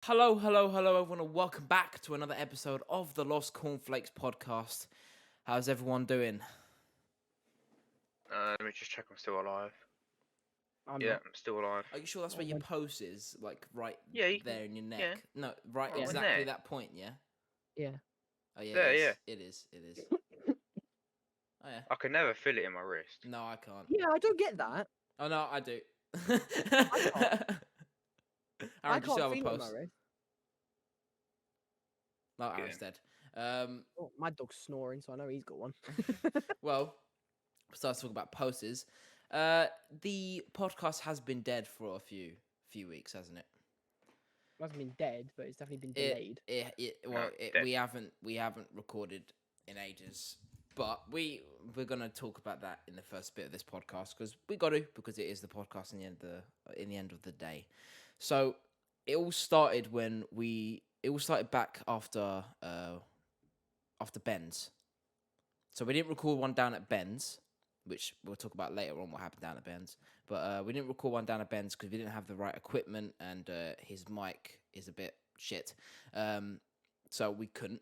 Hello, hello, hello, everyone, and welcome back to another episode of the LostCornflakes podcast. How's everyone doing? Let me just check I'm still alive. I'm Yeah, not. I'm still alive. Are you sure that's where your post is? Like right Yeah, you there can. in your neck? Yeah. No, right Oh, exactly neck. that point, yeah? Yeah. Oh, yeah, There, it is. yeah. It is. It is. Oh, yeah. I can never feel it in my wrist. No, I can't. Yeah, I don't get that. Oh, no, I do. I Aaron, do you still can't have a feel it in my post? wrist. No, Get Aaron's him. dead. Oh, my dog's snoring, so I know he's got one. Well, start to talk about posters. The podcast has been dead for a few weeks, hasn't it? It hasn't been dead, but it's definitely been delayed. Dead. We haven't recorded in ages, but we're gonna talk about that in the first bit of this podcast because we got to, because it is the podcast in the end of the day. So it all started back after Ben's. So we didn't record one down at Ben's, which we'll talk about later on what happened down at Ben's. But we didn't record one down at Ben's because we didn't have the right equipment and his mic is a bit shit. So we couldn't.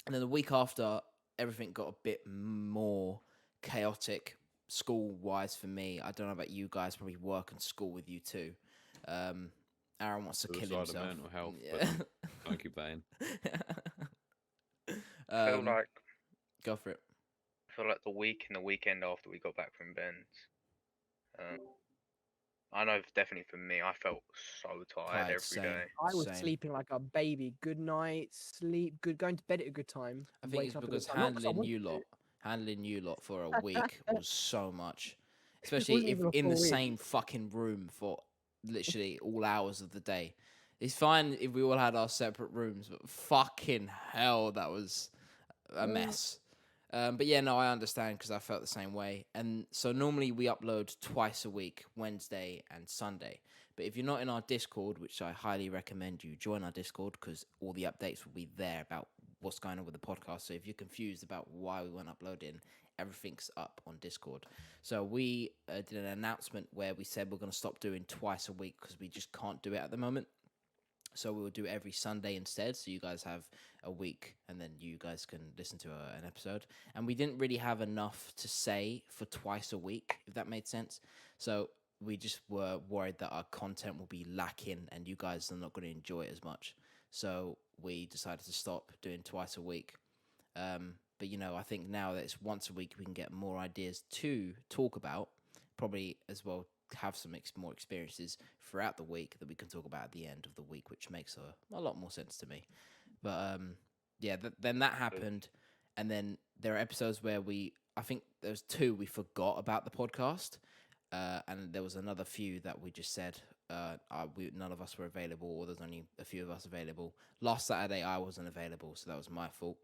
And then the week after, everything got a bit more chaotic school-wise for me. I don't know about you guys, probably work and school with you too. Aaron wants to kill himself. Mental health, Yeah. but can't keep that in. I feel like Go for it. the week and the weekend after we got back from Ben's. I know definitely for me, I felt so tired every same. day. I was Same. sleeping like a baby. Good night, sleep, good, going to bed at a good time. I think it's waking up at a because good time. Not 'cause I handling wanted you to. lot for a week was so much, especially wasn't if even a in the full week. same fucking room for literally all hours of the day. It's fine if we all had our separate rooms, but fucking hell, that was a mess. But yeah, no, I understand because I felt the same way. And so normally we upload twice a week, Wednesday and Sunday. But if you're not in our Discord, which I highly recommend you join our Discord because all the updates will be there about what's going on with the podcast. So if you're confused about why we weren't uploading, everything's up on Discord. So we did an announcement where we said we're going to stop doing twice a week because we just can't do it at the moment. So we will do every Sunday instead. So you guys have a week and then you guys can listen to an episode. And we didn't really have enough to say for twice a week, if that made sense. So we just were worried that our content will be lacking and you guys are not going to enjoy it as much. So we decided to stop doing twice a week. But, I think now that it's once a week, we can get more ideas to talk about, probably as well have some more experiences throughout the week that we can talk about at the end of the week, which makes a lot more sense to me. But yeah, then that happened, and then there are episodes where I think there was 2 we forgot about the podcast, and there was another few that we just said none of us were available, or there's only a few of us available. Last Saturday I wasn't available, so that was my fault.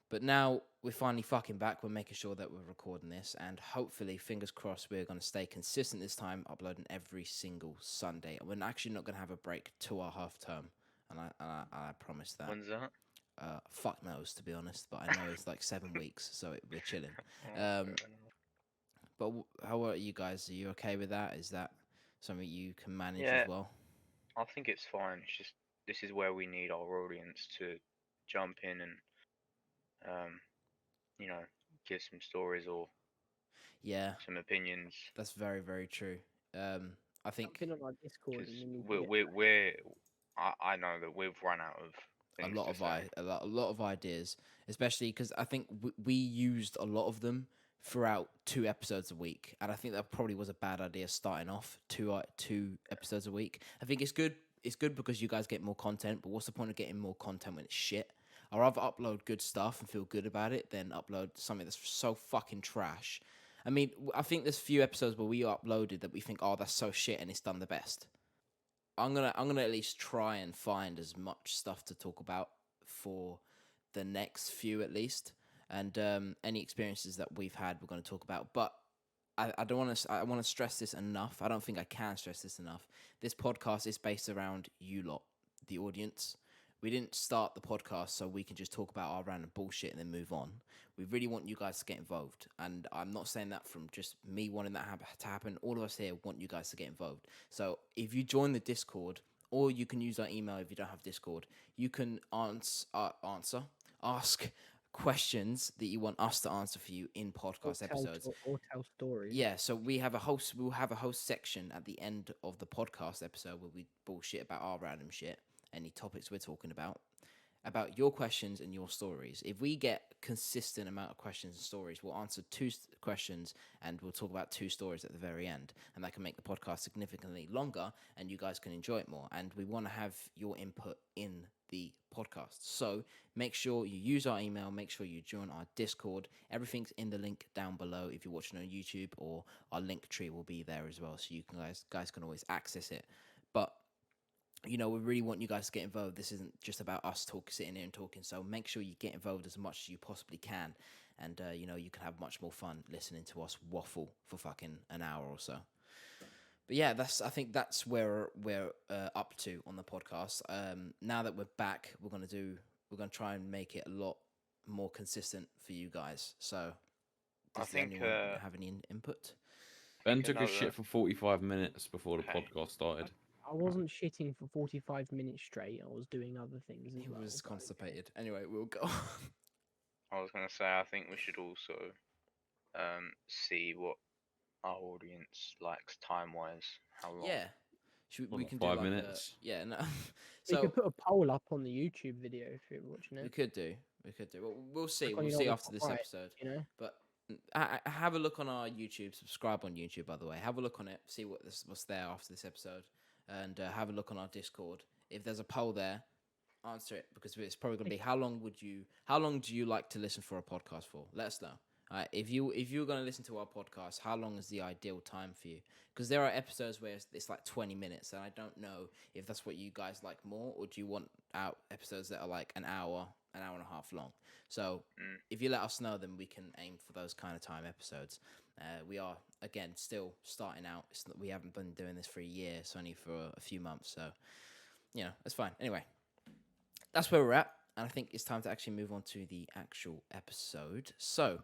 But now we're finally fucking back. We're making sure that we're recording this, and hopefully, fingers crossed, we're going to stay consistent this time, uploading every single Sunday. We're actually not going to have a break to our half term, and I promise that. When's that? Fuck knows, to be honest, but I know it's like 7 weeks, so we're chilling. Fair enough. But how are you guys? Are you okay with that? Is that something you can manage Yeah. as well? I think it's fine. It's just this is where we need our audience to jump in and give some stories or Yeah, some opinions. that's very, very true. I think I've been on our Discord. Because And you need to I know that we've run out of a things lot to of say. a lot of ideas, especially because I think we used a lot of them throughout 2 episodes a week, and I think that probably was a bad idea starting off 2 episodes a week. I think it's good. It's good because you guys get more content, but what's the point of getting more content when it's shit? I'd rather upload good stuff and feel good about it than upload something that's so fucking trash. I mean, I think there's few episodes where we uploaded that we think, oh, that's so shit, and it's done the best. I'm gonna at least try and find as much stuff to talk about for the next few at least, and any experiences that we've had, we're gonna talk about. But I don't want to. I want to stress this enough. I don't think I can stress this enough. This podcast is based around you lot, the audience. We didn't start the podcast so we can just talk about our random bullshit and then move on. We really want you guys to get involved. And I'm not saying that from just me wanting that to happen. All of us here want you guys to get involved. So if you join the Discord, or you can use our email if you don't have Discord. You can ask questions that you want us to answer for you in podcast episodes. Or tell stories. Yeah, so we'll have a host section at the end of the podcast episode where we bullshit about our random shit, any topics we're talking about your questions and your stories. If we get consistent amount of questions and stories, we'll answer two questions and we'll talk about two stories at the very end, and that can make the podcast significantly longer and you guys can enjoy it more. And we want to have your input in the podcast, so make sure you use our email, make sure you join our Discord. Everything's in the link down below if you're watching on YouTube, or our link tree will be there as well, so you guys can always access it. But we really want you guys to get involved. This isn't just about us sitting here and talking. So make sure you get involved as much as you possibly can. And, you can have much more fun listening to us waffle for fucking an hour or so. But yeah, I think that's where we're up to on the podcast. Now that we're back, we're going to try and make it a lot more consistent for you guys. So does anyone have any input? Ben took a shit for 45 minutes before the podcast started. I wasn't shitting for 45 minutes straight. I was doing other things as He well. was constipated. Anyway, we'll go. I was going to say, I think we should also see what our audience likes time-wise. How long? Yeah. We can 5 do minutes. Yeah, no. We So could put a poll up on the YouTube video if you're watching we it. could do. Well, we'll see. Look on We'll your see little after this right, episode. You know. But have a look on our YouTube. Subscribe on YouTube, by the way. Have a look on it. See what's there after this episode, and have a look on our Discord. If there's a poll there, answer it, because it's probably gonna be how long do you like to listen for a podcast for? Let us know. All right, if you're gonna listen to our podcast, how long is the ideal time for you? Because there are episodes where it's like 20 minutes, and I don't know if that's what you guys like more, or do you want out episodes that are like an hour and a half long? So if you let us know, then we can aim for those kind of time episodes. We are, again, still starting out. We haven't been doing this for a year. It's only for a few months. So, it's fine. Anyway, that's where we're at. And I think it's time to actually move on to the actual episode. So,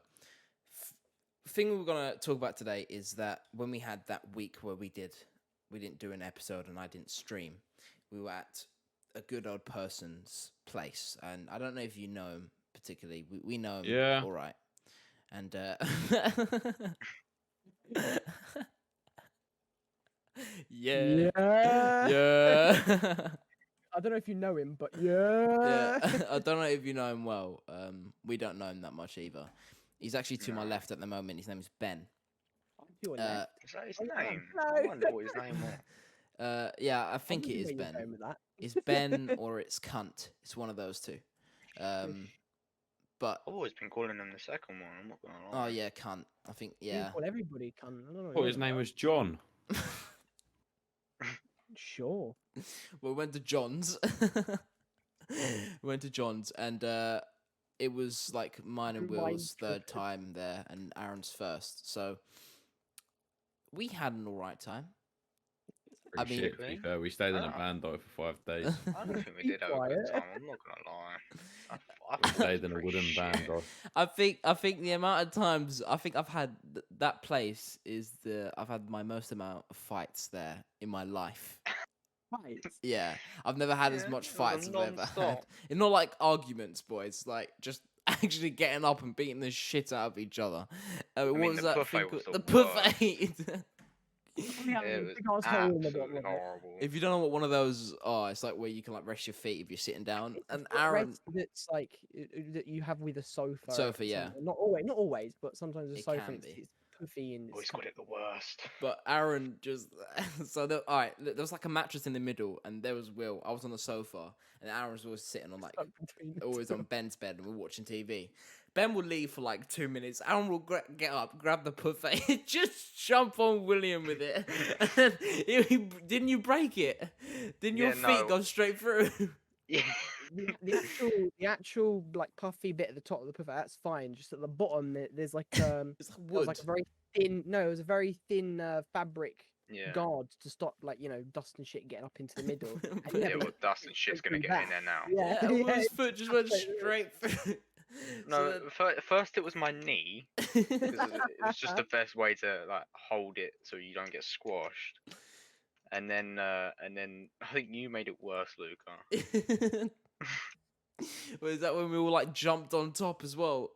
thing we're going to talk about today is that when we had that week where we didn't do an episode and I didn't stream, we were at a good old person's place. And I don't know if you know him particularly. We know him all right. And yeah. I don't know if you know him, but yeah. I don't know if you know him well. We don't know him that much either. He's actually to my left at the moment. His name is Ben. Is that his name? I wonder what his name was. Yeah, I think it is Ben. It's Ben or it's Cunt. It's one of those two. But I've always been calling him the second one. I'm not gonna lie. oh yeah, Cunt. I think You call everybody cunt. I don't know. Thought his name was John. Sure. We went to John's. And it was like mine and Will's third time there, and Aaron's first. So we had an alright time. I mean, shit, to be fair, we stayed in a band though for 5 days. I don't think we did have a good time. I'm not gonna lie. We stayed in a wooden band though. I think the amount of times I've had that place is I've had my most amount of fights there in my life. Fights? Yeah, I've never had as much fights as I've ever had. It's not like arguments, boys. Like just actually getting up and beating the shit out of each other. What was the that? buffet was The the buffet. It was absolutely horrible. If you don't know what one of those are, it's like where you can like rest your feet if you're sitting down. And Aaron, it's like that you have with a sofa. Sofa, yeah. Not always, but sometimes a It sofa. can It's be. puffy and Always got it the worst. But Aaron just all right. There was like a mattress in the middle, and there was Will. I was on the sofa, and Aaron was always sitting on like always on Ben's bed, and we're watching TV. Ben would leave for like 2 minutes. Aaron will get up, grab the buffet, just jump on William with it. And didn't you break it? Didn't your feet go straight through? Yeah. the actual like puffy bit at the top of the buffet, that's fine. Just at the bottom, there's like it's like wood. it was like a very thin. No, it was a very thin fabric guard to stop like dust and shit getting up into the middle. Well, dust and shit's gonna get in there now. Yeah, His foot just went straight through. No, first it was my knee. Because it was just the best way to like hold it so you don't get squashed. and then I think you made it worse, Luca. Was that when we all like jumped on top as well?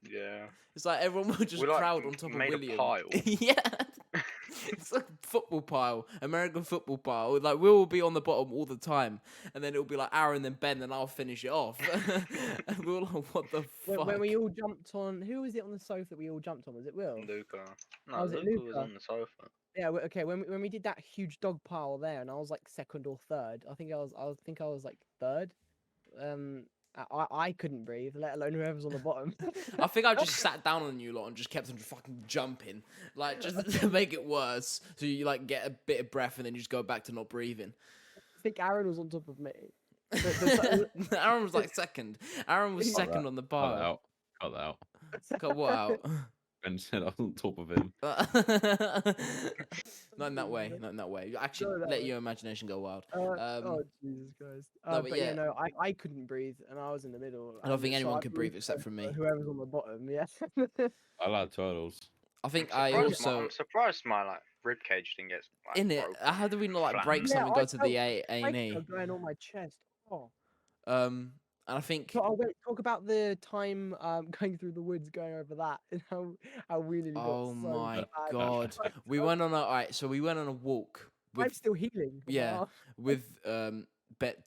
Yeah. It's like everyone would just We, like, crowd on top of made a William. pile. Yeah. It's like a football pile, American football pile. Like we'll be on the bottom all the time, and then it'll be like Aaron, then Ben, then I'll finish it off. And we're like, what the fuck? When we all jumped on, who was it on the sofa that we all jumped on? Was it Will? Luca. Oh, No, was it Luca was Luca? on the sofa. Yeah. Okay. When we did that huge dog pile there, and I was like second or third. I think I was like third. I couldn't breathe, let alone whoever's on the bottom. I think I just sat down on you lot and just kept on fucking jumping, like just to make it worse. So you like get a bit of breath and then you just go back to not breathing. I think Aaron was on top of me. Aaron was like second. Aaron was second on the bar. Cut that out. Cut what out? Ben said I was on top of him. Not in that way. Not in that way. Actually, let your imagination go wild. Oh Jesus Christ! But yeah, no, I couldn't breathe, and I was in the middle. I don't think anyone could breathe except for me. Whoever's on the bottom, yeah. I like turtles. I think I'm surprised my like rib cage didn't get like, in it. How do we not like break something and go to the A&E? Going on my chest. Oh. And I think. So I went talk about the time going through the woods, going over that, and how we nearly got Oh so my bad. god! We went on So we went on a walk. I'm still healing. Yeah, with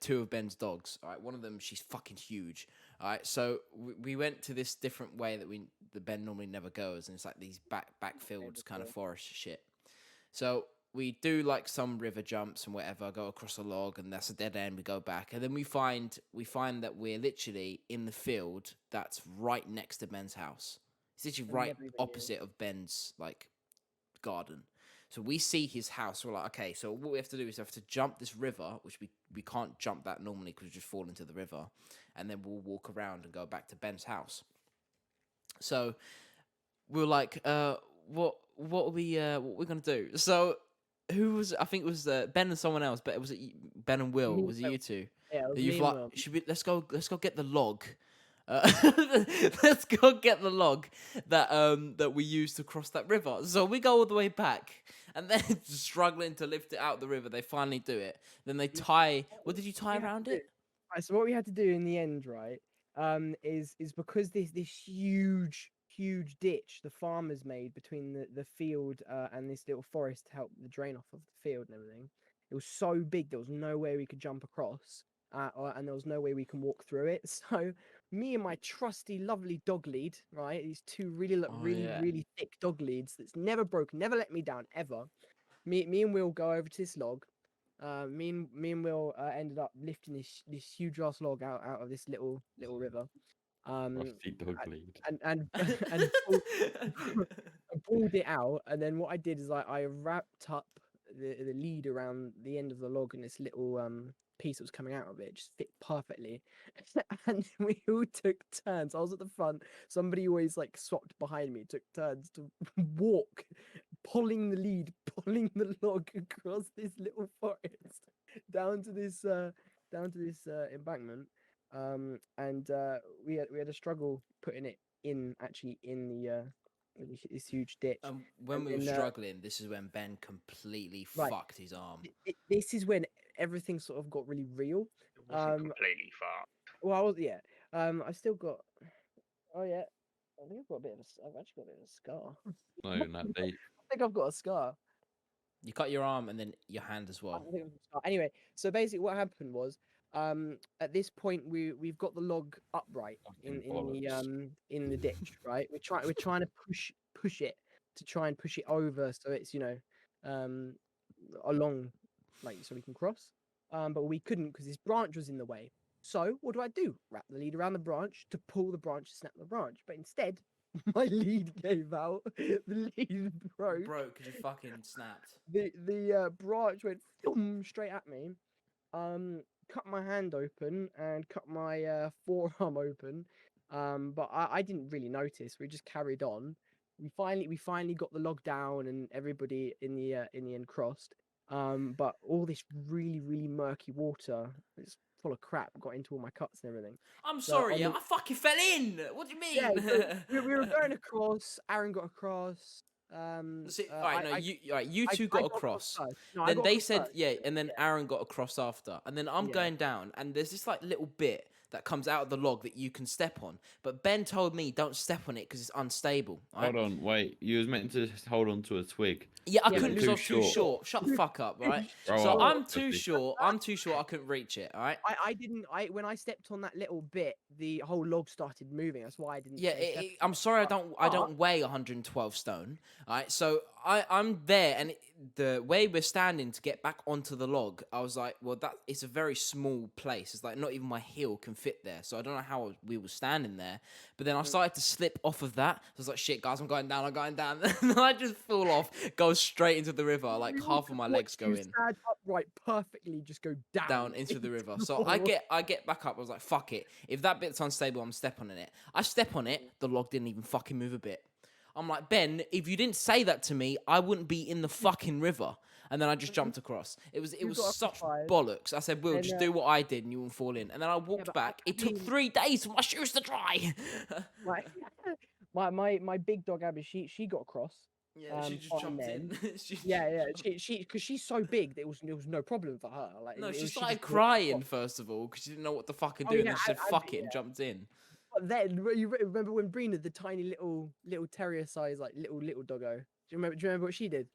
two of Ben's dogs. All right, one of them, she's fucking huge. All right, so we went to this different way that Ben normally never goes, and it's like these backfields kind of forest shit. So we do like some river jumps and whatever, go across a log, and that's a dead end. We go back, and then we find that we're literally in the field that's right next to Ben's house. It's literally right opposite of Ben's like garden. So we see his house. We're like, okay, so what we have to do is we have to jump this river, which we can't jump that normally because we just fall into the river, and then we'll walk around and go back to Ben's house. So we're like, what are we gonna do? So who was? I think it was Ben and someone else, but was it Ben and Will? Was it you two? Yeah, it was You've me like, and Will. let's go get the log. Let's go get the log that we used to cross that river. So we go all the way back, and then struggling to lift it out the river. They finally do it. Then they tie. What did you tie around it? Right, so what we had to do in the end, right, is because this huge ditch the farmers made between the field and this little forest to help the drain off of the field and everything. It was so big there was no way we could jump across, and there was no way we can walk through it. So me and my trusty, lovely dog lead, right, these two really thick dog leads that's never broken, never let me down ever. Me and Will go over to this log. Me and Will ended up lifting this huge ass log out of this little river. Dog lead. And pulled it out, and then what I did is I wrapped up the lead around the end of the log, and this little piece that was coming out of it just fit perfectly. And we all took turns. I was at the front. Somebody always like swapped behind me, took turns to walk, pulling the lead, pulling the log across this little forest down to this embankment. And we had a struggle putting it in the this huge ditch. When we were struggling, this is when Ben completely fucked his arm. This is when everything sort of got really real. It wasn't completely fucked. Well, I still got. Oh yeah, I think I've actually got a bit of a scar. No, not deep. I think I've got a scar. You cut your arm and then your hand as well. Anyway, so basically what happened was, at this point we've got the log upright in the ditch, right? We're trying to push it to try and push it over so it's along, like, so we can cross. But we couldn't because this branch was in the way. So what do? Wrap the lead around the branch to pull the branch to snap the branch. But instead, my lead gave out. The lead broke. Broke because you fucking snapped. The branch went straight at me. Cut my hand open and cut my forearm open. But I didn't really notice. We just carried on. We finally got the log down, and everybody in the end crossed. But all this really murky water, it's full of crap, got into all my cuts and everything. I'm sorry, I fucking fell in. What do you mean? Yeah, so we were going across. Aaron got across. See, all right, no, you two I got got across. first. No, I Then got they across said, first. yeah, and then Aaron got across after. And then I'm Yeah. going down, and there's this like little bit that comes out of the log that you can step on. But Ben told me don't step on it because it's unstable. Right? Hold on, wait. You was meant to hold on to a twig. Yeah, I Yeah, couldn't but because I too was too short. short. Shut the fuck up, right? Grow So up, I'm too pussy. short. I'm too short. I couldn't reach it. All right. I didn't. When I stepped on that little bit, the whole log started moving. That's why I didn't. Yeah, say step I'm on it. sorry, I But- don't weigh 112 stone. All right, so I'm there, and the way we're standing to get back onto the log, I was like, well, that it's a very small place. It's like not even my heel can fit there, so I don't know how we were standing there. But then I started to slip off of that. So I was like, shit, guys, I'm going down, and then I just fall off, go straight into the river, like We half of my watched legs go you in. stand upright perfectly, just go Down into the river. the So I water. get back up. I was like, fuck it. If that bit's unstable, I'm stepping on it. I step on it, the log didn't even fucking move a bit. I'm like, Ben, if you didn't say that to me, I wouldn't be in the fucking river. And then I just jumped across. It was You got such occupied. bollocks. I said, Will, And, just do what I did and you won't fall in. And then I walked but back. I It took mean- 3 days for my shoes to dry. My big dog Abby, she got across. Yeah, she just fine jumped then. in. She Yeah, jumped- she because she's so big, it was no problem for her. Like No, it she was- started just walked crying across. first of all because she didn't know what to fucking Oh, do. And yeah, then she said, I- fuck yeah. it, and jumped in. But then you remember when Brina, the tiny little terrier size, like little doggo. Do you remember what she did?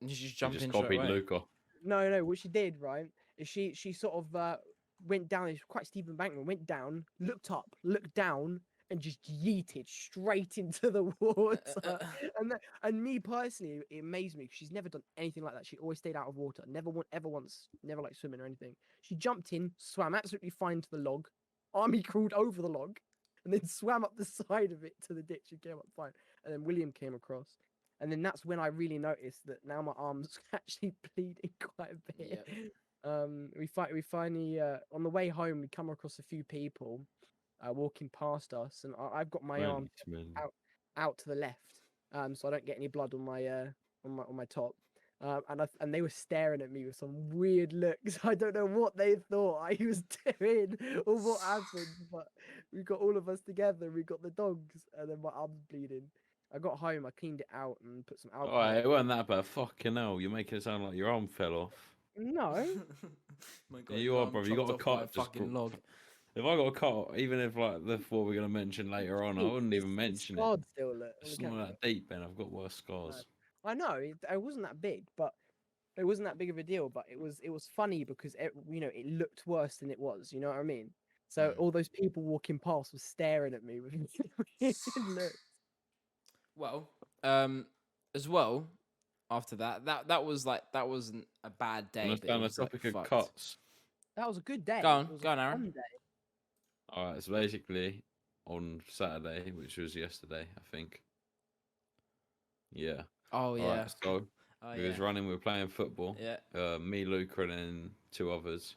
And she just You jumped just in straight copied away. Luca. No, what she did, right, is she sort of went down. It's quite steep embankment. Went down, looked up, looked down, and just yeeted straight into the water. And me personally, it amazed me 'cause she's never done anything like that. She always stayed out of water. Ever once, never like swimming or anything. She jumped in, swam absolutely fine to the log. Army crawled over the log, and then swam up the side of it to the ditch and came up fine. And then William came across. And then that's when I really noticed that now my arm's actually bleeding quite a bit. Yep. We finally on the way home we come across a few people walking past us, and I've got my arm out to the left, so I don't get any blood on my top. And they were staring at me with some weird looks. I don't know what they thought I was doing or what happened, but we got all of us together. We got the dogs, and then my arm's bleeding. I got home, I cleaned it out and put some alcohol. Alright, it wasn't that bad. Fucking hell, you're making it sound like your arm fell off. No, My Yeah, you your are, arm bro. You got chopped a off by cut, just fucking go- log. If I got a cut, even if like the what we're gonna mention later on, I wouldn't even mention it. scarred still. Look, on It's the not camera. that deep, Ben. I've got worse scars. I know it wasn't that big, but it wasn't that big of a deal. But it was funny because it looked worse than it was. You know what I mean? So all those people walking past were staring at me with weird looks. Well, as well, after that wasn't a bad day. And but it on the was, like, topic of fucked. cuts. That was a good day. Go on, It was go a on, Aaron. fun day. Alright, so basically on Saturday, which was yesterday, I think. Yeah. Oh yeah. Alright, so Oh, we was yeah. running, we were playing football. Yeah. Me, Luca, and then 2 others.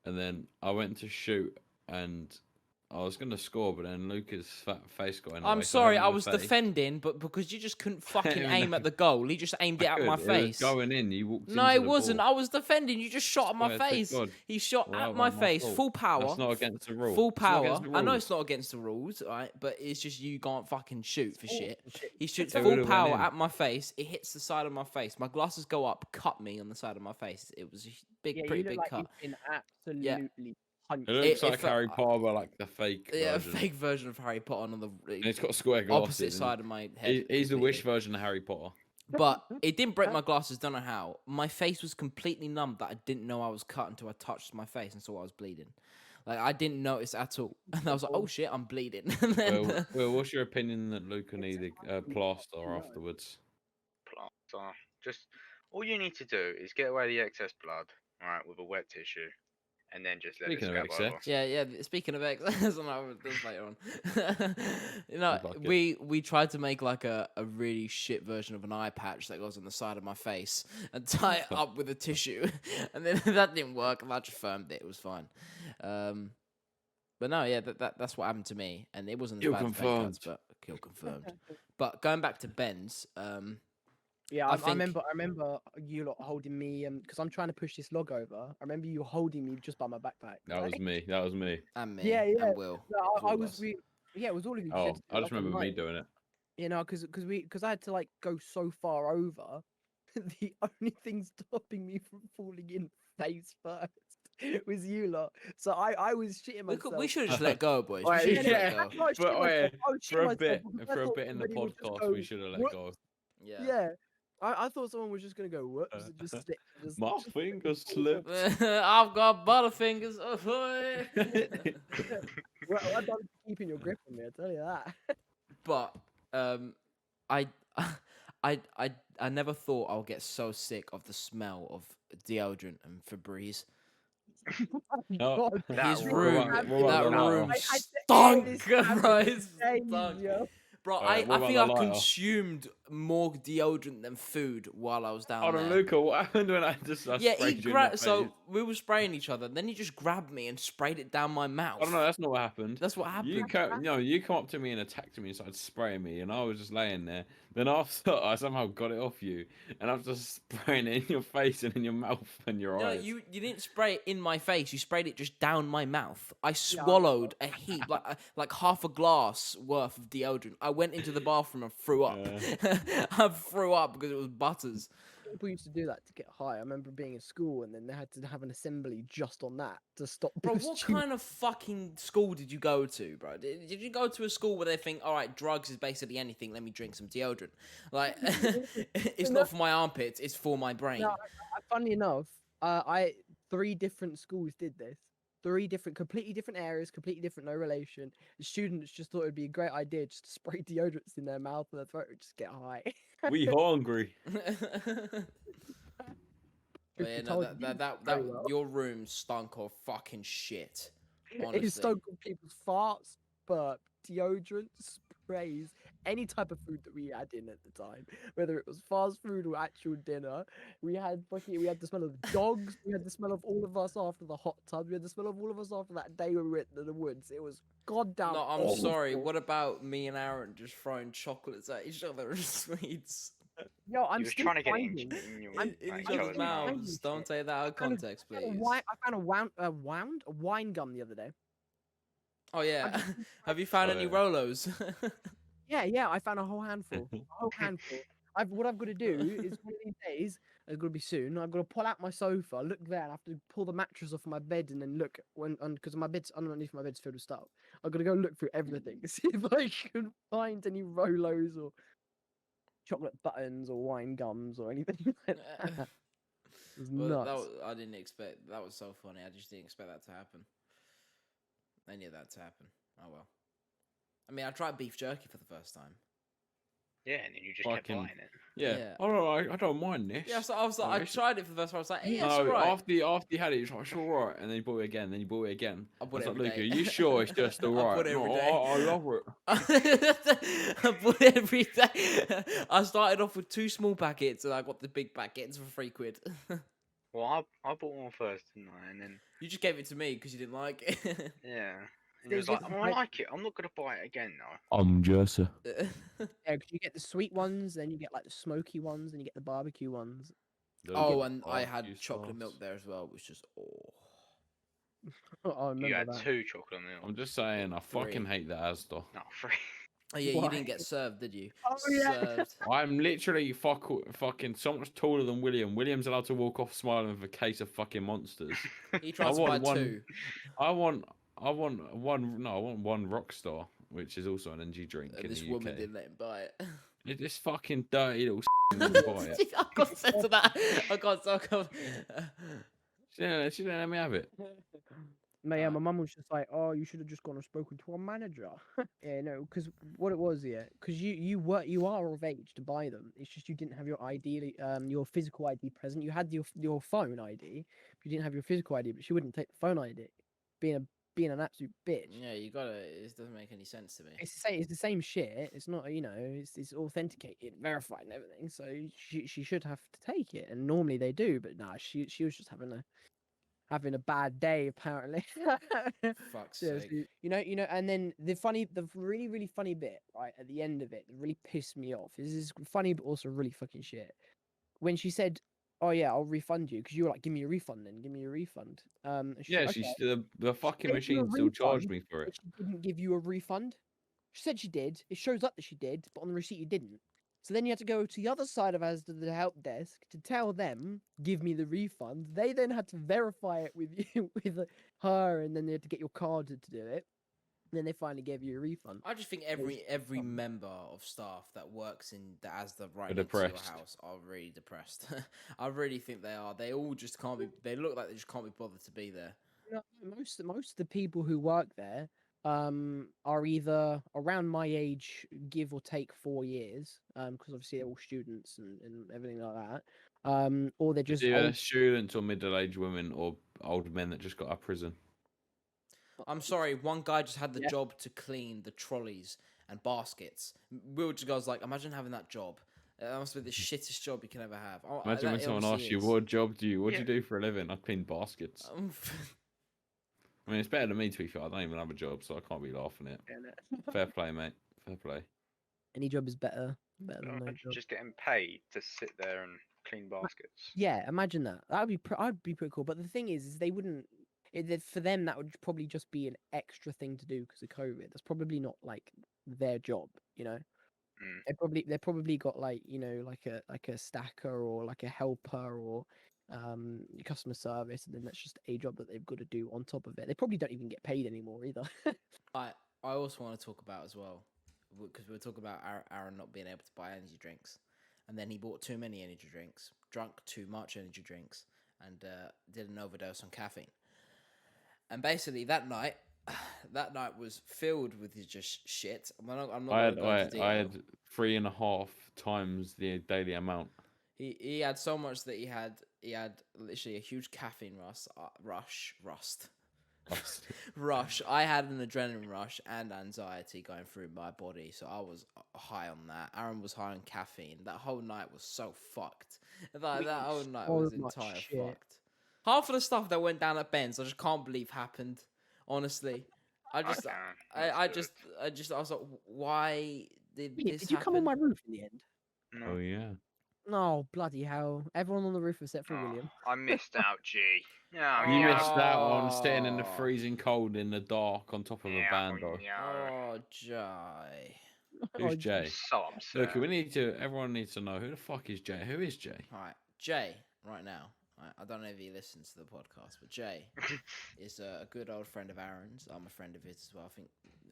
And then I went to shoot, and I was gonna score, but then Luca's fat face got in the way. I'm so I sorry, hit him I in the was face. defending, but because you just couldn't fucking No. aim at the goal, he just aimed it I at my could, it was face. going in. You walked No, into it the wasn't. ball. I was defending. You just shot at my Swear to face. God. He shot Well, at that my wasn't my face, fault. full power. That's not against the rule. Full It's not power. against the I know rules. it's not against the rules, right? But it's just you can't fucking shoot for shit. He shoots It full would've went power in. at my face. It hits the side of my face. My glasses go up, cut me on the side of my face. It was a Yeah, pretty you look big like cut. you've been absolutely punched. It looks It like felt- Harry Potter, but like the fake Yeah, a version. fake version of Harry Potter on the And it's got square opposite glasses. side of my head. He's the wish completely. version of Harry Potter. But it didn't break my glasses. Don't know how. My face was completely numb that I didn't know I was cut until I touched my face and saw I was bleeding. Like I didn't notice at all, and I was like, "Oh shit, I'm bleeding." And then, Well, what's your opinion that Luca needed plaster afterwards? Plaster. Just all you need to do is get away the excess blood, alright, with a wet tissue, and then just let Speaking it of scab over. excess. yeah. Speaking of X, that's another that's later on. You know, Fuck it. we tried to make like a really shit version of an eye patch that goes on the side of my face and tie it up with a tissue, and then that didn't work. And I just firmed it. It was fine. But no, yeah, that's what happened to me, and it wasn't as Kill bad as Ben confirmed. cuts, but kill confirmed. But going back to Ben's, Yeah, I I think- remember you lot holding me because I'm trying to push this log over. I remember you holding me just by my backpack. That was me. That was me. and me, Yeah, yeah. and Will. No, It was all I of was. us. Yeah, it was all of you. Oh, said I just like a remember me night. doing it. You know, because I had to like go so far over. The only thing stopping me from falling in face first was you lot. So I was shitting myself. We should have just let go, boys. We Wait, should have just yeah. let go. I was But shitting wait, myself. I was for shitting a myself bit, because I for a thought bit in the somebody would just podcast, go, we should have let "Whoops." go. Yeah. Yeah. I thought someone was just gonna go whoops and just slip. My finger slipped. I've got butterfingers. Ahoy! Well done for keeping your grip on me. I tell you that. But I, I never thought I'll get so sick of the smell of deodorant and Febreze. No. God. That His room- room, that that room- room I had to air stunk, this bro. cabinet It for days, stunk. yo. Bro, Alright, what I about think the I lighter? consumed more deodorant than food while I was down Hold on, there. Luca, what happened when I Yeah, he sprayed you in the grabbed. face? So we were spraying each other. Then he just grabbed me and sprayed it down my mouth. I don't know, that's not what happened. That's what You happened. you come up to me and attacked me and started spraying me, and I was just laying there. Then after I somehow got it off you, and I was just spraying it in your face and in your mouth and your No, eyes. you didn't spray it in my face. You sprayed it just down my mouth. I swallowed a heap, like half a glass worth of deodorant. I went into the bathroom and threw up. I threw up because it was butters. People used to do that to get high. I remember being in school and then they had to have an assembly just on that to stop. Bro, those what students- kind of fucking school did you go to, bro? Did you go to a school where they think, all right, drugs is basically anything, let me drink some deodorant? Like, it's not for my armpits, it's for my brain. No, funnily enough, 3 different schools did this. 3 different, completely different areas, completely different, no relation. The students just thought it'd be a great idea just to spray deodorants in their mouth and their throat and just get high. We hungry. But yeah, no, told you very well. your room stunk of fucking shit. It Honestly. stunk of people's farts, burp, deodorant, sprays, any type of food that we had in at the time, whether it was fast food or actual dinner. We had the smell of dogs. We had the smell of all of us after the hot tub. We had the smell of all of us after that day when we went to the woods. It was goddamn. No, I'm awful. sorry. What about me and Aaron just throwing chocolates at each other and sweets Yo, I'm You were still trying to get it finding. in your in like, each other's other's mouths? shit. Don't take that out of Kind of- context, I please. found a wine gum the other day. Oh yeah. Have you found Oh, any yeah. Rolos? Yeah, I found a whole handful. What I've got to do is one of these days, it's going to be soon, I've got to pull out my sofa, look there, and I have to pull the mattress off my bed and then look because my bed's underneath my bed's filled with stuff. I've got to go look through everything, see if I can find any Rolos or chocolate buttons or wine gums or anything like that. It was Well, nuts. I didn't expect. That was so funny. I just didn't expect that to happen. Any of that to happen. Oh well. I mean, I tried beef jerky for the first time. Yeah, and then you just kept Fucking- buying it. Yeah. Yeah. I don't mind this. Yeah, so I was like, I it's- tried it for the first time. I was like, hey, it's No, alright. after you had it, it's like, it's alright. And then you bought it again, then you bought it again. I bought It's it like, every Luca, day. are you sure it's just I alright? bought it every day. I love it. I bought it every day. I started off with 2 small packets, and I got the big packets for £3. Well, I bought one first, didn't I? And then You just gave it to me because you didn't like it. yeah, and They it was like, just oh, I like it. I'm not gonna buy it again though. I'm just Yeah, 'cause you get the sweet ones, then you get like the smoky ones, and you get the barbecue ones. Oh, and I had chocolate milk there as well, which is I remember You had that. 2 chocolate milk. I'm just saying, I fucking 3. hate the Asda. No, 3. Oh yeah, you Why? didn't get served, did you? Oh, yeah. Served. I'm literally fucking so much taller than William. William's allowed to walk off smiling with a case of fucking monsters. He tried to buy want one- 2. I want one Rockstar, which is also an energy drink in This the woman UK. didn't let him buy it. It's this fucking dirty little didn't buy it. I got sent to that. I got. She didn't let me have it. My mum was just like, "Oh, you should have just gone and spoken to our manager." Yeah, no, because what it was, yeah, because you are of age to buy them. It's just you didn't have your ID, your physical ID present. You had your phone ID, but you didn't have your physical ID. But she wouldn't take the phone ID, being an absolute bitch. Yeah, you gotta. It doesn't make any sense to me. It's the same shit. It's not, it's authenticated, verified, and everything. So she should have to take it, and normally they do. But nah, she was just having a bad day apparently. Fuck's Seriously, sake. you know, and then the really, really funny bit, right at the end of it, that really pissed me off. This is funny, but also really fucking shit. When she said, "Oh yeah, I'll refund you," because you were like, "Give me a refund, then give me a refund." And she Yeah, said, she's "Okay." the fucking gave you a machine still charged refund, me for but it. she didn't give you a refund. She said she did. It shows up that she did, but on the receipt you didn't. So then you had to go to the other side of Asda, the help desk, to tell them, give me the refund. They then had to verify it with you, with her, and then they had to get your card to do it. And then they finally gave you a refund. I just think every member of staff that works in the Asda right Are next to your depressed. house are really depressed. I really think they are. They all just can't be. They look like they just can't be bothered to be there. No, most of the people who work there are either around my age, give or take 4 years, because obviously they're all students and everything like that. Or they're Is just it old. students or middle-aged women or old men that just got out of prison? I'm sorry, one guy just had the Yeah. job to clean the trolleys and baskets. Will just goes like, imagine having that job. That must be the shittest job you can ever have. Imagine when someone asks you, "What job do you? What do Yeah. you do for a living?" I clean baskets. I mean, it's better than me, to be fair. I don't even have a job, so I can't be laughing at it. Fair play, mate. Fair play. Any job is better than no Imagine job. just getting paid to sit there and clean baskets. Yeah, imagine that. I'd be pretty cool. But the thing is they wouldn't. For them, that would probably just be an extra thing to do because of COVID. That's probably not like their job, you know. They probably got like like a stacker or like a helper or customer service, and then that's just a job that they've got to do on top of it. They probably don't even get paid anymore either. I also want to talk about as well, because we were talking about Aaron not being able to buy energy drinks, and then he bought too many energy drinks, drunk too much energy drinks, and did an overdose on caffeine. And basically that night was filled with his just shit. I'm not I gonna go into detail. had 3.5 times the daily amount. He had so much that he had literally a huge caffeine rush. I had an adrenaline rush and anxiety going through my body, so I was high on that. Aaron was high on caffeine. That whole night was so fucked. That whole night was So much entire shit. fucked. Half of the stuff that went down at Ben's, I just can't believe happened. Honestly, I was like, why did Wait, this did you happen? come on my roof in the end? No. Oh yeah. No, bloody hell! Everyone on the roof except for William. I missed out, G. Yeah, You yeah. missed out on Oh. sitting in the freezing cold in the dark on top of a band. Oh, Jai. Who's Jay? So upset. Look, everyone needs to know who the fuck is Jay. Who is Jay? All right, Jay. Right now, I don't know if he listens to the podcast, but Jay is a good old friend of Aaron's. I'm a friend of his as well. I think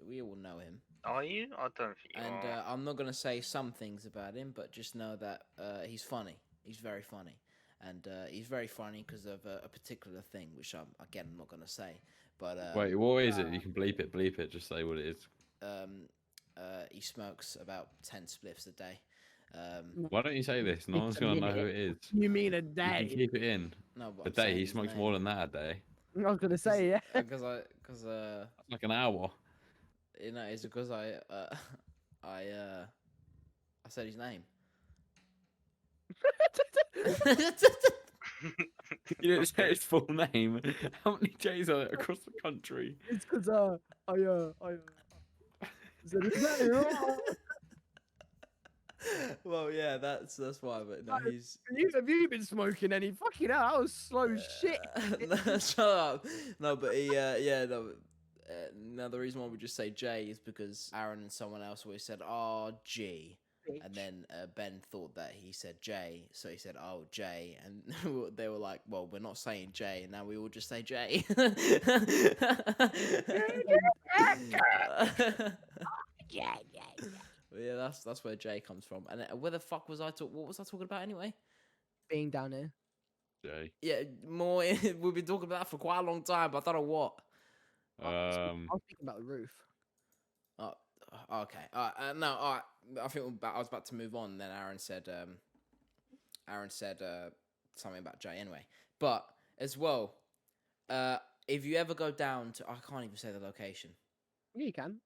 we all know him. Are you? I don't think you And are. I'm not gonna say some things about him, but just know that he's funny. He's very funny, and he's very funny because of a particular thing, which I'm not gonna say. But Wait, what is it? You can bleep it. Bleep it. Just say what it is. he smokes about 10 spliffs a day. Why don't you say this? No It's one's a gonna know who minute. it is. You mean a You can day? keep it in. No, but A I'm day. saying He his smokes name. more than that a day. I was gonna say yeah. Because That's like an hour. you know, it's because I said his name. You didn't say his full name. How many J's are there across the country? It's because I said his name wrong. Well, yeah, that's why. But no, he's. Have you been smoking any? Fucking hell, that was slow as shit. No, shut up. No, but he, no. Now the reason why we just say J is because Aaron and someone else always said, "Oh, G," and then Ben thought that he said J, so he said, "Oh, J," and they were like, "Well, we're not saying J," and now we all just say J. Yeah, that's where J comes from. And where the fuck was I what was I talking about anyway? Being down here. Jay. Yeah, more. We've been talking about that for quite a long time, but I don't know what. I was speaking about the roof. Oh, okay. No, all right. I think I was about to move on. Then Aaron said something about Jay anyway. But as well, if you ever go down to, I can't even say the location. Yeah, you can.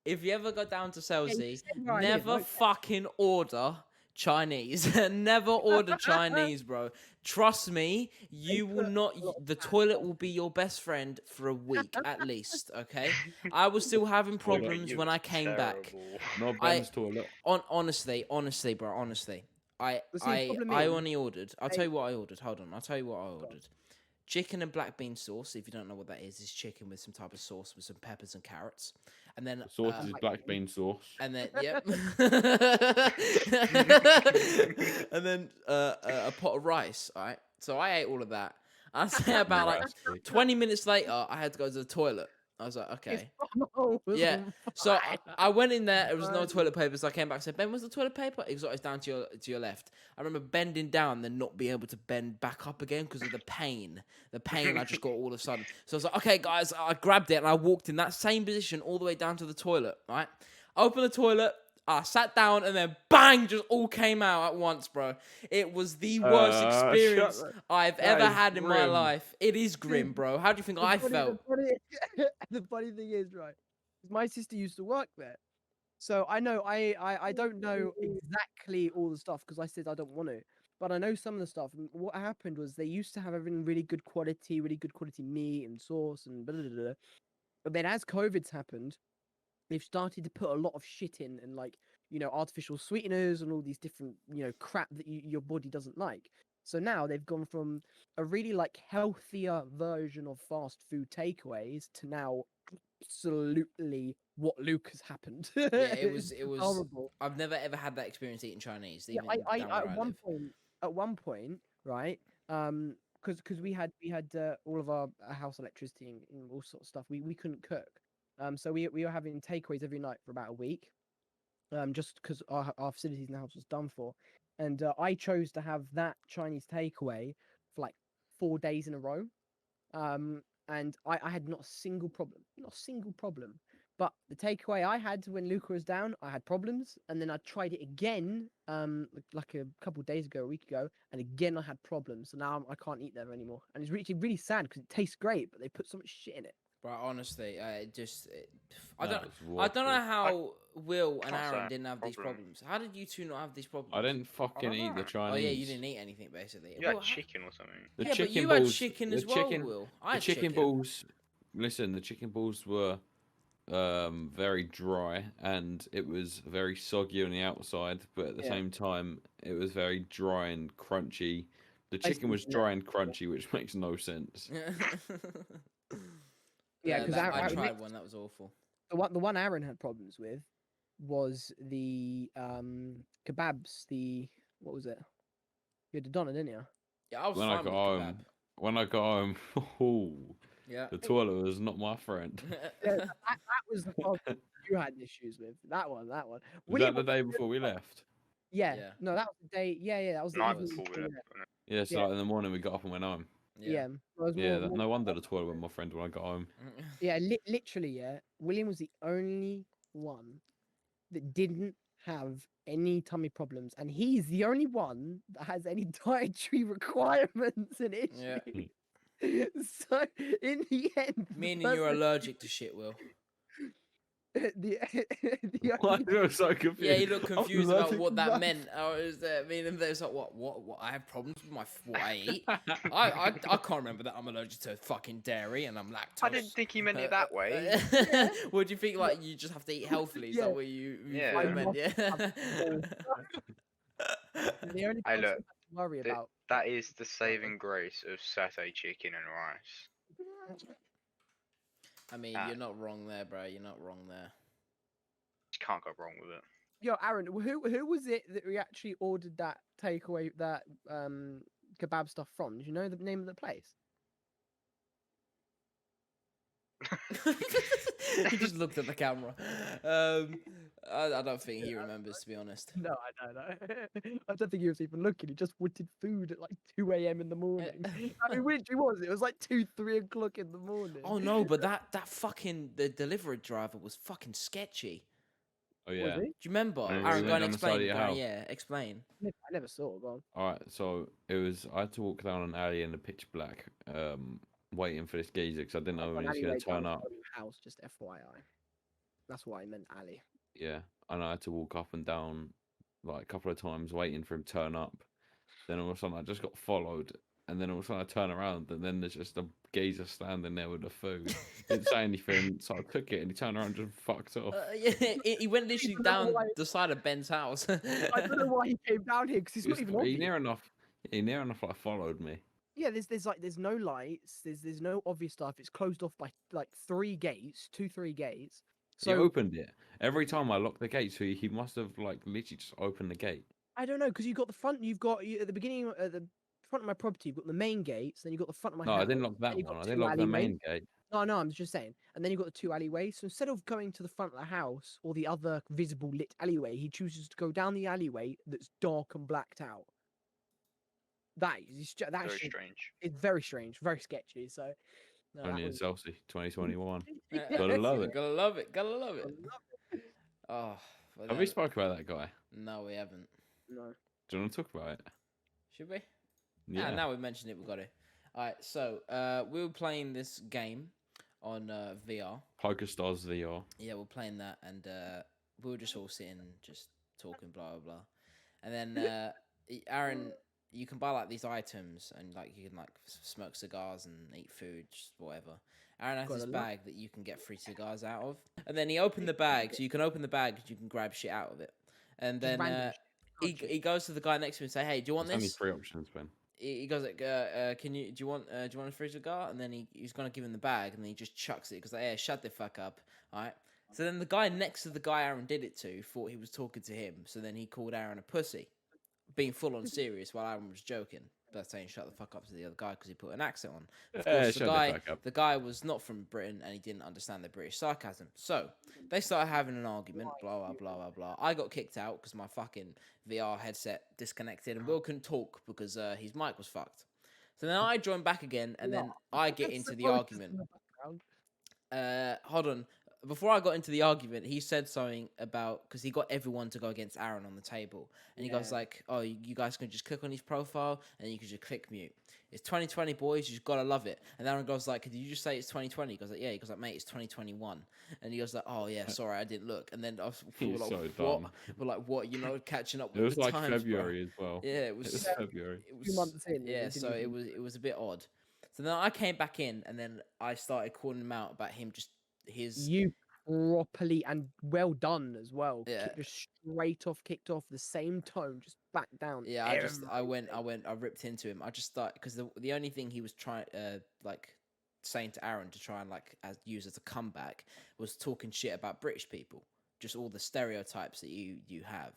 If you ever go down to Selsey, said where I live, never okay. fucking order Chinese. Never order Chinese, bro. Trust me, you will not. The toilet will be your best friend for a week at least. Okay, I was still having problems You when I came back. terrible. Not Ben's toilet. Honestly, bro. Honestly, Well, see, the problem I is, only ordered. I'll tell you what I ordered. Hold on, I'll tell you what I ordered. chicken and black bean sauce. If you don't know what that is chicken with some type of sauce with some peppers and carrots, and then Sauce is black bean sauce. and then yep, and then a pot of rice. All right, so I ate all of that. I'd say about like Nasty. 20 minutes later, I had to go to the toilet. I was like, okay. Oh, Yeah. So I went in there. There was no Fine. toilet paper. So I came back and said, Ben, where's the toilet paper? He was like, it's down to your left. I remember bending down, then not being able to bend back up again because of the pain. The pain I just got all of a sudden. So I was like, okay, guys. I grabbed it and I walked in that same position all the way down to the toilet. Right. Opened the toilet. I sat down and then bang, just all came out at once, bro. It was the worst experience I've that ever is had in my grim. life. It is grim, bro. How do you think I felt? The funny thing is, right, my sister used to work there. So I know I don't know exactly all the stuff because I said I don't want to, but I know some of the stuff. And what happened was they used to have everything really good quality meat and sauce and blah, blah, blah. But then as COVID's happened, they've started to put a lot of shit in and like, artificial sweeteners and all these different, crap that your body doesn't like. So now they've gone from a really like healthier version of fast food takeaways to now absolutely what Luca's happened. Yeah, it was horrible. I've never ever had that experience eating Chinese. Yeah, Even I down where at I one live. point, right? Because we had all of our house electricity and all sorts of stuff. We couldn't cook. So we were having takeaways every night for about a week. Just because our facilities in the house was done for, and I chose to have that Chinese takeaway for like 4 days in a row. And I had not a single problem, not a single problem. But the takeaway I had when Luca was down, I had problems, and then I tried it again, like a couple of days ago, a week ago, and again I had problems. So now I can't eat there anymore, and it's really really sad because it tastes great, but they put so much shit in it. Bro, honestly, I That don't was know awful. how Will and can't say Aaron didn't have these problem. problems. How did you two not have these problems? I didn't fucking eat the know. Chinese. Oh yeah, you didn't eat anything basically. You had Well, chicken or something. The yeah, chicken but you balls, had chicken the as well, chicken, Will. I the had chicken balls. Listen, the chicken balls were very dry and it was very soggy on the outside, but at the Yeah. same time it was very dry and crunchy. The I chicken was see, yeah. dry and crunchy, which makes no sense. Yeah, 'cause I I tried one. That was awful. The one Aaron had problems with was the kebabs. What was it? You had the doner, didn't you? Yeah, I was When I fine with got the kebab. home, when I got home, ooh, Yeah. the toilet was not my friend. Yeah, that was the problem you had issues with. That one. Was William that the day before we left? Yeah. Yeah. No, that was the day. Yeah, that was the Night evening before we before we left. left. wasn't it? Yeah, so Yeah. like in the morning we got up and went home. Yeah. It was Yeah, more- no wonder the toilet went my friend when I got home. Yeah, literally, yeah. William was the only one that didn't have any tummy problems, and he's the only one that has any dietary requirements and Yeah. issues. So in the end, the Meaning you're person- allergic to shit, Will. the Why only, do I so confused? Yeah, you look I was confused about allergic what to that nuts. meant. Meaning there's like what I have problems with what I eat. I can't remember that I'm allergic to fucking dairy and I'm lactose. I didn't think he meant it that way. What do you think? Like you just have to eat healthily? Is Yeah. that what you Yeah. thought it I meant? must Yeah. the only Hey, person look, I have to worry the- about. That is the saving grace of satay chicken and rice. I mean, Ah. you're not wrong there, bro. You're not wrong there. You can't go wrong with it. Yo, Aaron, who was it that we actually ordered that takeaway, that kebab stuff from? Do you know the name of the place? He just looked at the camera. I don't think he remembers, to be honest. No, I don't know. I don't think he was even looking. He just wanted food at like 2 a.m. in the morning. I mean, which it was. It was like 2, 3 o'clock in the morning. Oh no, but that fucking the delivery driver was fucking sketchy. Oh Was yeah. he? Do you remember? Yeah, Aaron, he go lived and on the side explain. of your Go on, house. yeah, explain. I never saw it. Go on. All right, so it was. I had to walk down an alley in the pitch black, waiting for this geezer because I didn't know when he was going to turn up. House, just FYI. That's why I meant Ali. Yeah, and I had to walk up and down like a couple of times waiting for him to turn up. Then all of a sudden I just got followed, and then all of a sudden I turn around, and then there's just a geezer standing there with the food. Didn't say anything, so I took it, and he turned around and just fucked off. Yeah, he went literally don't know down why- the side of Ben's house. I don't know why he came down here because he's not even on He here. near enough like followed me. Yeah, there's no lights. There's no obvious stuff. It's closed off by like 3 gates. He So opened it. Every time I locked the gate, so he must have like literally just opened the gate. I don't know because you've got the front. At the beginning at the front of my property. You've got the main gates. Then you've got the front of my No, house. I didn't lock that Then you've one. got I didn't 2 lock the alleyways. main gate. No, I'm just saying. And then you've got the 2 alleyways. So instead of going to the front of the house or the other visible lit alleyway, he chooses to go down the alleyway that's dark and blacked out. That's Very strange. it's very strange, very sketchy. So no, that Only in was- Chelsea, 2021. Yeah, Gotta love it. Gotta love it. Gotta love it. Oh, but Have we then- spoke about that guy? No, we haven't. No. Do you want to talk about it? Should we? Yeah. Now we've mentioned it, we've got to. Alright, so we were playing this game on VR. PokerStars VR. Yeah, we're playing that, and we were just all sitting, just talking, blah blah blah. And then Aaron, you can buy like these items, and like you can like smoke cigars and eat food, just whatever. Aaron has Got this a lot. bag that you can get free cigars out of, and then he opened the bag, so you can open the bag, you can grab shit out of it, and Just then random shit, he can't you? goes to the guy next to him and say, "Hey, do you want There's only this?" 3 options, Ben. He goes like, do you want a free cigar? And then he's gonna give him the bag, and then he just chucks it because like, hey, shut the fuck up, all right. So then the guy next to the guy Aaron did it to thought he was talking to him, so then he called Aaron a pussy, being full on serious while Aaron was joking, but saying shut the fuck up to the other guy because he put an accent on. Of course, the guy was not from Britain and he didn't understand the British sarcasm. So they started having an argument, blah blah blah blah blah. I got kicked out because my fucking VR headset disconnected, and Will couldn't talk because his mic was fucked. So then I joined back again, and then I get into the argument. Hold on. Before I got into the argument, he said something about because he got everyone to go against Aaron on the table, and he goes Yeah. like, "Oh, you guys can just click on his profile, and you can just click mute. It's 2020, boys. You just gotta love it." And Aaron goes like, "Did you just say it's 2020?" He goes like, "Yeah." He goes like, "Mate, it's 2021." And he goes like, "Oh yeah, sorry, I didn't look." And then I was He's like, so "What?" dumb. We're like, "What? You know, catching up It with was the like times, bro." February as well. Yeah, it It was. was February. It 2 months in. Yeah, it so didn't it even- was a bit odd. So then I came back in, and then I started calling him out about him just his You properly and well done as well. Yeah. Just straight off, kicked off the same tone, just back down. yeah. I ripped into him. I just started because the only thing he was trying like saying to Aaron to try and like use as a comeback was talking shit about British people, just all the stereotypes that you have.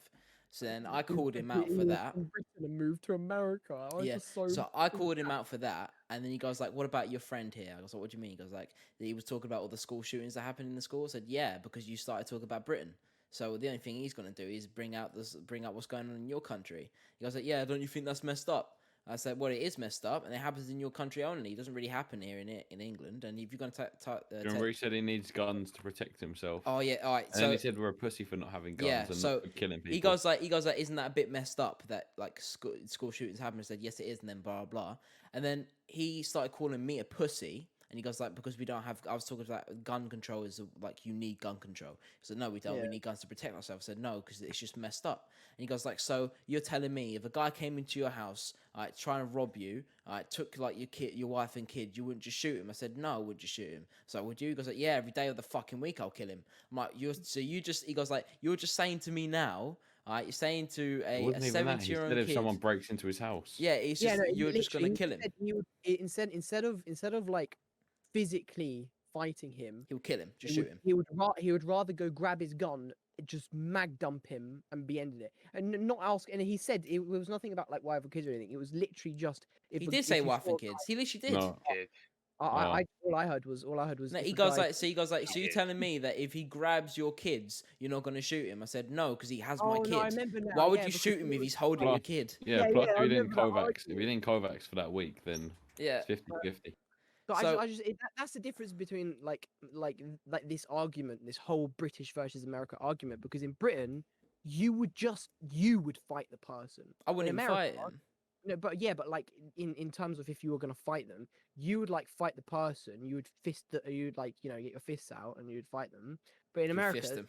So then I called him out for that. Britain and moved to America. I was Yeah, just so. so I called him out for that, and then he goes like, "What about your friend here?" I was like, "What do you mean?" He goes like, "He was talking about all the school shootings that happened in the school." I said, "Yeah, because you started talking about Britain. So the only thing he's gonna do is bring out what's going on in your country." He goes like, "Yeah, don't you think that's messed up?" I said, "Well, it is messed up, and it happens in your country only. It doesn't really happen here in England. And if you're gonna Remember he said he needs guns to protect himself. oh yeah, all right, And then so he said we're a pussy for not having guns yeah, and so not for killing people. he goes like, isn't that a bit messed up that like school shootings happen? I said, yes, it is, and then blah blah, and then he started calling me a pussy, and he goes like, because we don't have. I was talking about gun control is like you need gun control. He said, no, we don't. We Yeah. need guns to protect ourselves. I said, no, because it's just messed up. And he goes like, so you're telling me if a guy came into your house, trying to rob you, took like your wife and kid, you wouldn't just shoot him? I said, no, I wouldn't just shoot him. So would you? He goes like, yeah, every day of the fucking week I'll kill him. I'm like, he goes like, you're just saying to me now, you're saying to It a wasn't even that. He 70-year-old said if kid, someone breaks into his house. yeah, it's Yeah, just no, you're just gonna literally, kill him. said he would, instead of physically fighting him, He'll kill him. Just shoot him. He would rather go grab his gun, just mag dump him, and be ended it, and not ask. And he said it was nothing about like wife or kids or anything. It was literally just. He did say wife and kids. He literally did. No. Kid. All I heard was. No, if he a goes guy- like, so you're telling me that if he grabs your kids, you're not gonna shoot him? I said no, because he has my Oh, kid. no, I remember now, Why would yeah, you because shoot him he if was- he's holding Oh. your kid? Yeah, Yeah, plus yeah, I if you didn't remember that Kovacs. If you didn't Kovacs for that week, then Yeah. it's 50-50. So So- that's the difference between like this argument, this whole British versus America argument. Because in Britain, you would fight the person. I wouldn't In even America, fight him. No, but yeah, but like in terms of if you were gonna fight them, you would like fight the person. You would you'd like get your fists out and you'd fight them. But in You'd America, fist him.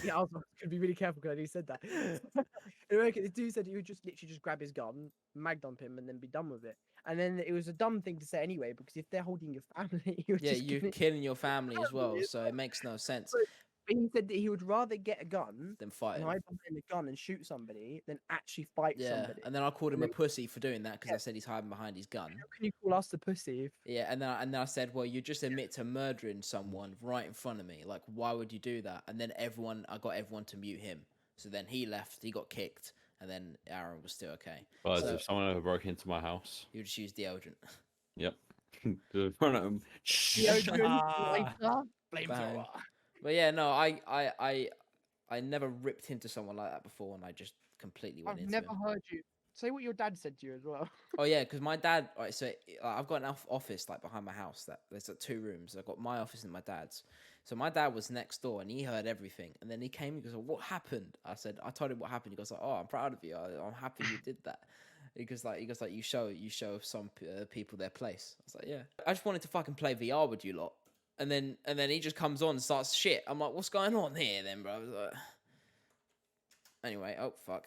yeah, I was gonna be really careful because I said that. In America, the dude said he would just literally just grab his gun, mag dump him, and then be done with it. And then it was a dumb thing to say anyway, because if they're holding your family, Yeah, you're killing your family as well, so it makes no sense. But he said that he would rather get a gun Then fight and him. hide behind the gun and shoot somebody than actually fight Yeah, somebody. and then I called him And a then- pussy for doing that because I Yeah. said he's hiding behind his gun. How can you call us the pussy? Yeah, and then I said, well, you just admit to murdering someone right in front of me. Like, why would you do that? And then I got everyone to mute him. So then he left, he got kicked, and then Aaron was still okay. But So if someone ever broke into my house, you just use deodorant. yep, just in front of them. Bang. But yeah, no, I never ripped into someone like that before, and I just completely went I've into never him. heard you say what your dad said to you as well. Oh yeah, because my dad. Right, so I've got an office like behind my house. That there's like 2 rooms. I've got my office and my dad's. So my dad was next door and he heard everything. And then he came. He goes, "What happened?" I said, "I told him what happened." He goes, like, "Oh, I'm proud of you. I'm happy you did that." He goes like you show some people their place. I was like, "Yeah." I just wanted to fucking play VR with you lot. And then he just comes on and starts shit. I'm like, "What's going on here, then, bro?" I was like... Anyway, oh fuck.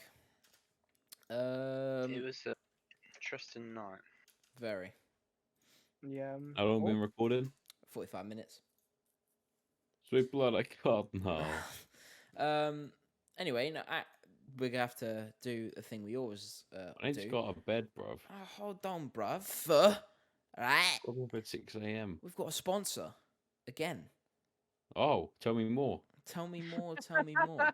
It was a interesting night. Very Yeah. How long been recorded? 45 minutes. Sweet blood, I can't. No. Anyway, no, we're gonna have to do a thing we always I ain't do. just got a bed, bruv. Oh, hold on, bruv. Right, Got up at 6 a.m. we've got a sponsor again. Oh, tell me more. Tell me more. Tell me more.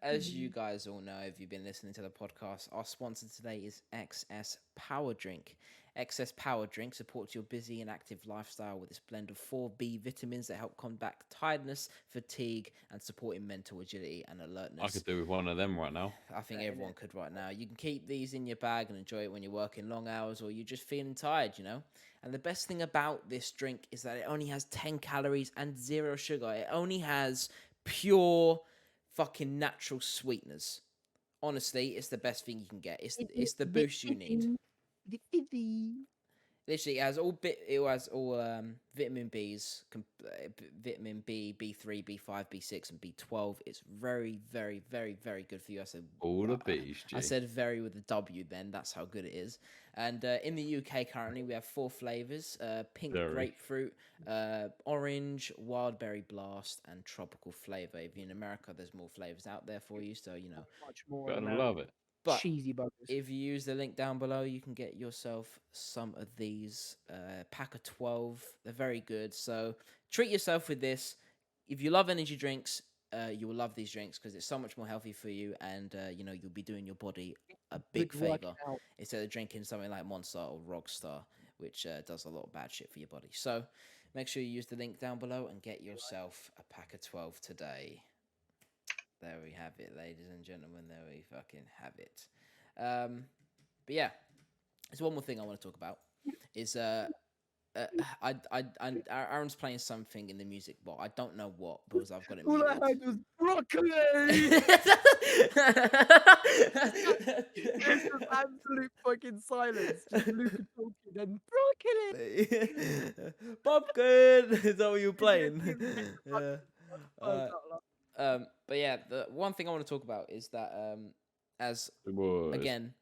As you guys all know, if you've been listening to the podcast, our sponsor today is XS Power Drink. XS Power Drink supports your busy and active lifestyle with its blend of 4B vitamins that help combat tiredness, fatigue, and supporting mental agility and alertness. I could do with one of them right now. I think everyone could right now. You can keep these in your bag and enjoy it when you're working long hours or you're just feeling tired, you know? And the best thing about this drink is that it only has 10 calories and 0 sugar. It only has pure fucking natural sweeteners. Honestly, it's the best thing you can get. It's the boost you need. Literally, it has all vitamin Bs, vitamin B, B3, B5, B6, and B12. It's very, very, very, very good for you. I said All the bees, I G. said very with a W then. That's how good it is. And in the UK currently, we have 4 flavors: pink Very. grapefruit, orange, wild berry blast, and tropical flavor. If you're in America, there's more flavors out there for you. So, you know. Much more. Gotta than love it. But cheesy buggers. if you use the link down below, you can get yourself some of these. Pack of 12. They're very good. So treat yourself with this. If you love energy drinks, you will love these drinks because it's so much more healthy for you, and you know, you'll be doing your body a big Good working favor out. instead of drinking something like Monster or Rockstar, which does a lot of bad shit for your body. So make sure you use the link down below and get yourself a pack of 12 today. There we have it, ladies and gentlemen. There we fucking have it. But yeah, there's one more thing I want to talk about. Is Aaron's playing something in the music box. I don't know what because I've got it All I muted. heard was broccoli. It's just absolute fucking silence. Just Luca talking and broccoli. Pumpkin. Is that what you're playing? Yeah. Oh, But yeah, the one thing I want to talk about is that as It was. again,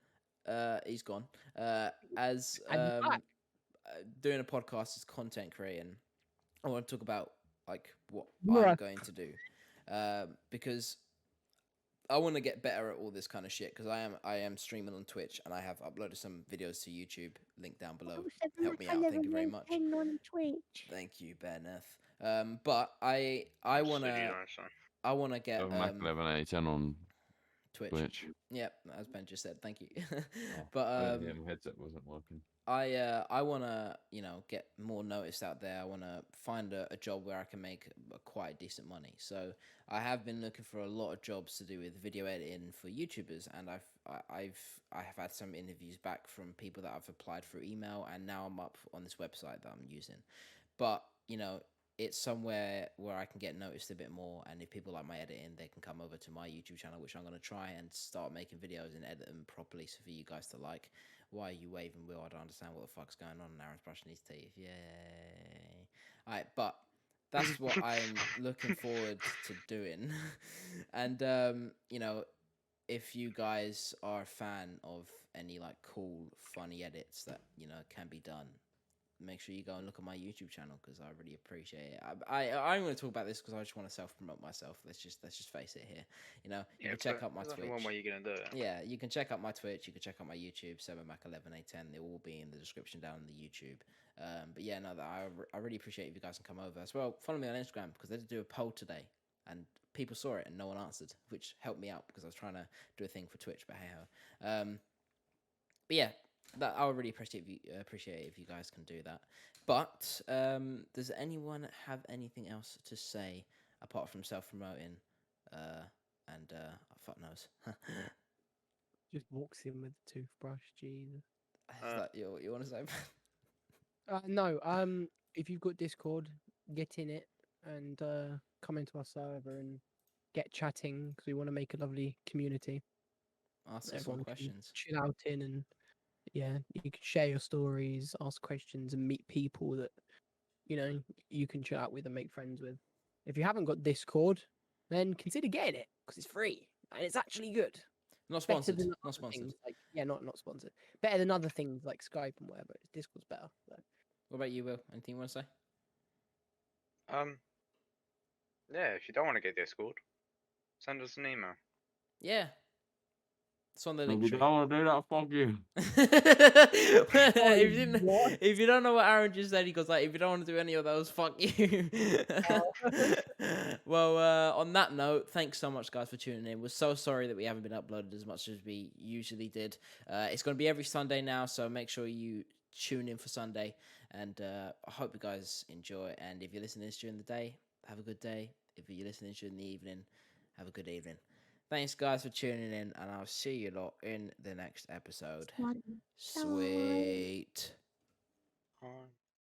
he's gone. As And he's back. doing a podcast is content creating, I want to talk about like what Yeah. I'm going to do, because I want to get better at all this kind of shit. Because I am streaming on Twitch and I have uploaded some videos to YouTube. Link down below. Help me out. Thank you very much. On Twitch. Thank you, Berneth. But I wanna get Oh, Mac 1180 on Twitch. Twitch. Yep, as Ben just said. Thank you. Oh, But yeah, my headset wasn't working. I wanna get more noticed out there. I wanna find a job where I can make quite decent money. So I have been looking for a lot of jobs to do with video editing for YouTubers, and I have had some interviews back from people that I've applied through email, and now I'm up on this website that I'm using. But it's somewhere where I can get noticed a bit more, and if people like my editing, they can come over to my YouTube channel, which I'm going to try and start making videos and edit them properly so for you guys to like. Why are you waving, Will? I don't understand what the fuck's going on. Aaron's brushing his teeth. Yay. Alright, but that's what I'm looking forward to doing. And, if you guys are a fan of any like cool, funny edits that, can be done, make sure you go and look at my YouTube channel because I really appreciate it. I'm going to talk about this because I just want to self promote myself. Let's just face it here. You know, you can check out my there's Twitch. only one way you're gonna do it. Yeah, you can check out my Twitch. You can check out my YouTube, 7Mac11A10. They will all be in the description down on the YouTube. But yeah, no, I really appreciate if you guys can come over as well. Follow me on Instagram because they did do a poll today, and people saw it and no one answered, which helped me out because I was trying to do a thing for Twitch. But hey ho. But yeah, that I would really appreciate if you guys can do that. But does anyone have anything else to say apart from self promoting? And fuck knows. Just walks in with a toothbrush. Jesus. Is that you want to say? No. If you've got Discord, get in it and come into our server and get chatting because we want to make a lovely community. Ask us some Everyone can questions. chill out in, and yeah, you can share your stories, ask questions, and meet people that you can chill out with and make friends with. If you haven't got Discord, then consider getting it because it's free and it's actually good. Not Better sponsored. than Not other sponsored. things like not sponsored. Better than other things like Skype and whatever. Discord's better. So. What about you, Will? Anything you want to say? Yeah, if you don't want to get Discord, send us an email. Yeah. It's on the If link you tree. don't want to do that, fuck you. What? If you don't know what Aaron just said, he goes like, if you don't want to do any of those, fuck you. Well, on that note, thanks so much, guys, for tuning in. We're so sorry that we haven't been uploaded as much as we usually did. It's going to be every Sunday now, so make sure you tune in for Sunday. And I hope you guys enjoy. And if you're listening to this during the day, have a good day. If you're listening during the evening, have a good evening. Thanks, guys, for tuning in, and I'll see you lot in the next episode. Sweet. Alright.